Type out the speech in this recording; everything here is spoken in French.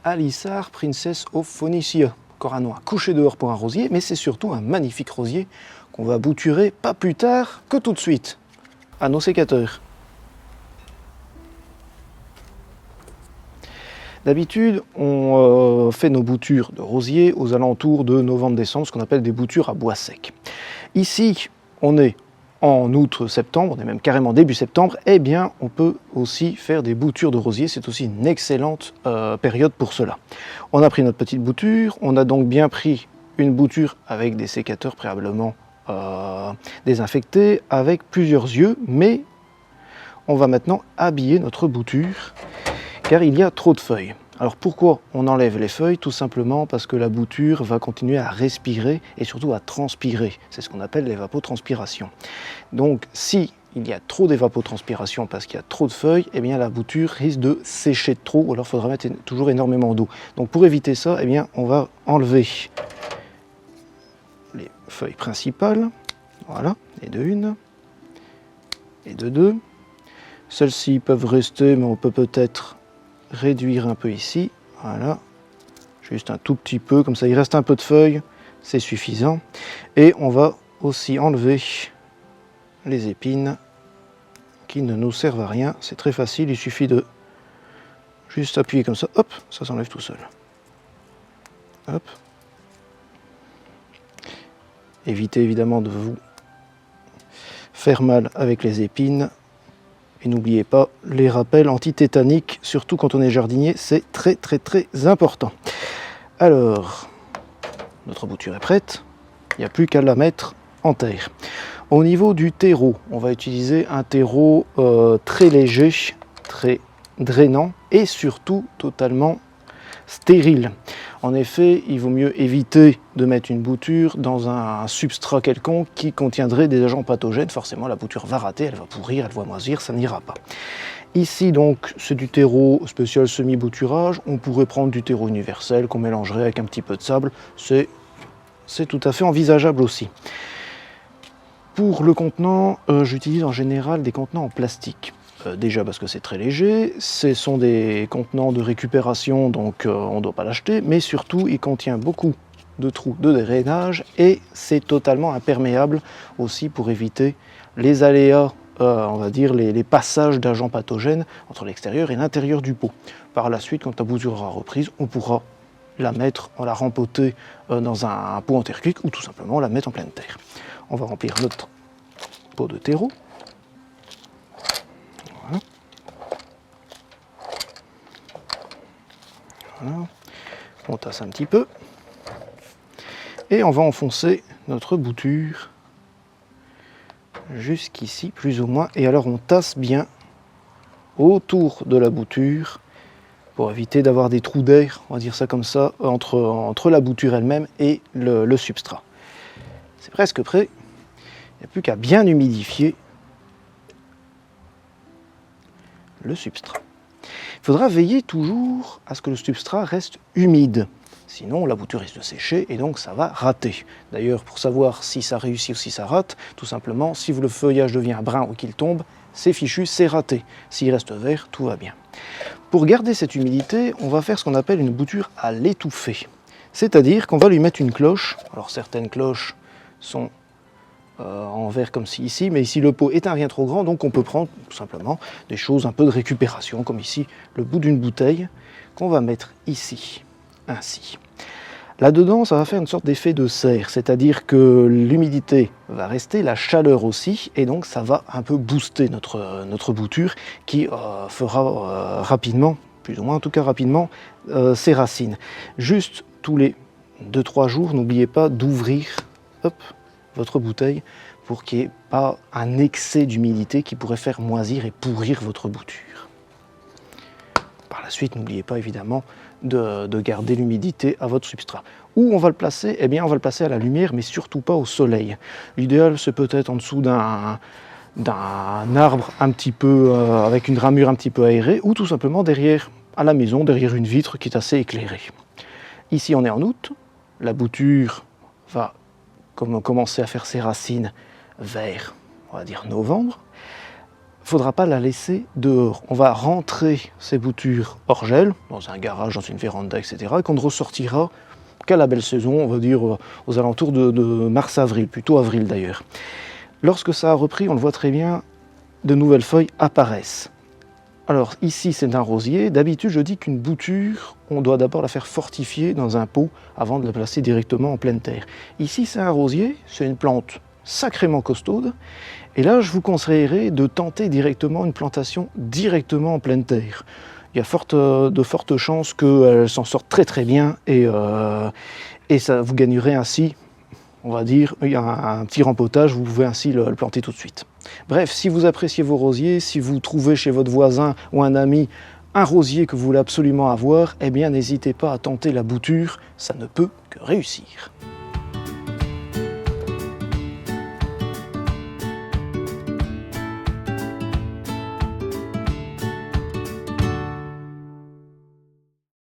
Alisar Princess of Phoenicia. Encore un nom à coucher dehors pour un rosier, mais c'est surtout un magnifique rosier qu'on va bouturer pas plus tard que tout de suite. À nos sécateurs. D'habitude, on fait nos boutures de rosier aux alentours de novembre-décembre, ce qu'on appelle des boutures à bois sec. Ici, on est en août-septembre, on est même carrément début septembre, eh bien, on peut aussi faire des boutures de rosier. C'est aussi une excellente période pour cela. On a pris notre petite bouture, on a donc bien pris une bouture avec des sécateurs préalablement désinfectés, avec plusieurs yeux, mais on va maintenant habiller notre bouture, car il y a trop de feuilles. Alors pourquoi on enlève les feuilles? Tout simplement parce que la bouture va continuer à respirer et surtout à transpirer. C'est ce qu'on appelle l'évapotranspiration. Donc si il y a trop d'évapotranspiration parce qu'il y a trop de feuilles, eh bien la bouture risque de sécher de trop, ou alors il faudra mettre toujours énormément d'eau. Donc pour éviter ça, eh bien on va enlever les feuilles principales, voilà, et de une, et de deux. Celles-ci peuvent rester, mais on peut peut-être réduire un peu ici, voilà, juste un tout petit peu, comme ça il reste un peu de feuilles, c'est suffisant. Et on va aussi enlever les épines qui ne nous servent à rien, c'est très facile, il suffit de juste appuyer comme ça, hop, ça s'enlève tout seul. Hop. Évitez évidemment de vous faire mal avec les épines. Et n'oubliez pas les rappels antitétaniques, surtout quand on est jardinier, c'est très important. Alors, notre bouture est prête, il n'y a plus qu'à la mettre en terre. Au niveau du terreau, on va utiliser un terreau très léger, très drainant et surtout totalement stérile. En effet, il vaut mieux éviter de mettre une bouture dans un substrat quelconque qui contiendrait des agents pathogènes. Forcément, la bouture va rater, elle va pourrir, elle va moisir, ça n'ira pas. Ici, donc, c'est du terreau spécial semi-bouturage. On pourrait prendre du terreau universel qu'on mélangerait avec un petit peu de sable. C'est tout à fait envisageable aussi. Pour le contenant, j'utilise en général des contenants en plastique. Déjà parce que c'est très léger, ce sont des contenants de récupération, donc on ne doit pas l'acheter, mais surtout il contient beaucoup de trous de drainage et c'est totalement imperméable aussi pour éviter les aléas, on va dire les passages d'agents pathogènes entre l'extérieur et l'intérieur du pot. Par la suite, quand la bouture sera reprise, on pourra la mettre, la rempoter dans un pot en terre cuite ou tout simplement la mettre en pleine terre. On va remplir notre pot de terreau. Voilà. Voilà. On tasse un petit peu et on va enfoncer notre bouture jusqu'ici plus ou moins, et alors on tasse bien autour de la bouture pour éviter d'avoir des trous d'air, on va dire ça comme ça, entre la bouture elle-même et le substrat. C'est presque prêt, il n'y a plus qu'à bien humidifier le substrat. Il faudra veiller toujours à ce que le substrat reste humide, sinon la bouture risque de sécher et donc ça va rater. D'ailleurs, pour savoir si ça réussit ou si ça rate, tout simplement, si le feuillage devient brun ou qu'il tombe, c'est fichu, c'est raté. S'il reste vert, tout va bien. Pour garder cette humidité, on va faire ce qu'on appelle une bouture à l'étouffer. C'est-à-dire qu'on va lui mettre une cloche. Alors certaines cloches sont en verre comme ici, mais ici le pot est un rien trop grand, donc on peut prendre tout simplement des choses un peu de récupération, comme ici le bout d'une bouteille, qu'on va mettre ici, ainsi. Là-dedans, ça va faire une sorte d'effet de serre, c'est-à-dire que l'humidité va rester, la chaleur aussi, et donc ça va un peu booster notre bouture qui fera rapidement, plus ou moins en tout cas rapidement, ses racines. Juste tous les 2-3 jours, n'oubliez pas d'ouvrir votre bouteille pour qu'il n'y ait pas un excès d'humidité qui pourrait faire moisir et pourrir votre bouture. Par la suite, n'oubliez pas évidemment de garder l'humidité à votre substrat. Où on va le placer? Eh bien, on va le placer à la lumière, mais surtout pas au soleil. L'idéal, c'est peut-être en dessous d'un arbre un petit peu, avec une ramure un petit peu aérée, ou tout simplement derrière, à la maison, derrière une vitre qui est assez éclairée. Ici, on est en août, la bouture va commencer à faire ses racines vers, on va dire, novembre. faudra pas la laisser dehors. On va rentrer ces boutures hors gel, dans un garage, dans une véranda, etc. et qu'on ne ressortira qu'à la belle saison, on va dire aux alentours de mars-avril, plutôt avril d'ailleurs. Lorsque ça a repris, on le voit très bien, de nouvelles feuilles apparaissent. Alors ici c'est un rosier, d'habitude je dis qu'une bouture, on doit d'abord la faire fortifier dans un pot avant de la placer directement en pleine terre. Ici c'est un rosier, c'est une plante sacrément costaude, et là je vous conseillerais de tenter directement une plantation directement en pleine terre. Il y a de fortes chances qu'elle s'en sorte très très bien et ça vous gagnerez ainsi, on va dire, il y a un petit rempotage, vous pouvez ainsi le planter tout de suite. Bref, si vous appréciez vos rosiers, si vous trouvez chez votre voisin ou un ami un rosier que vous voulez absolument avoir, eh bien n'hésitez pas à tenter la bouture, ça ne peut que réussir.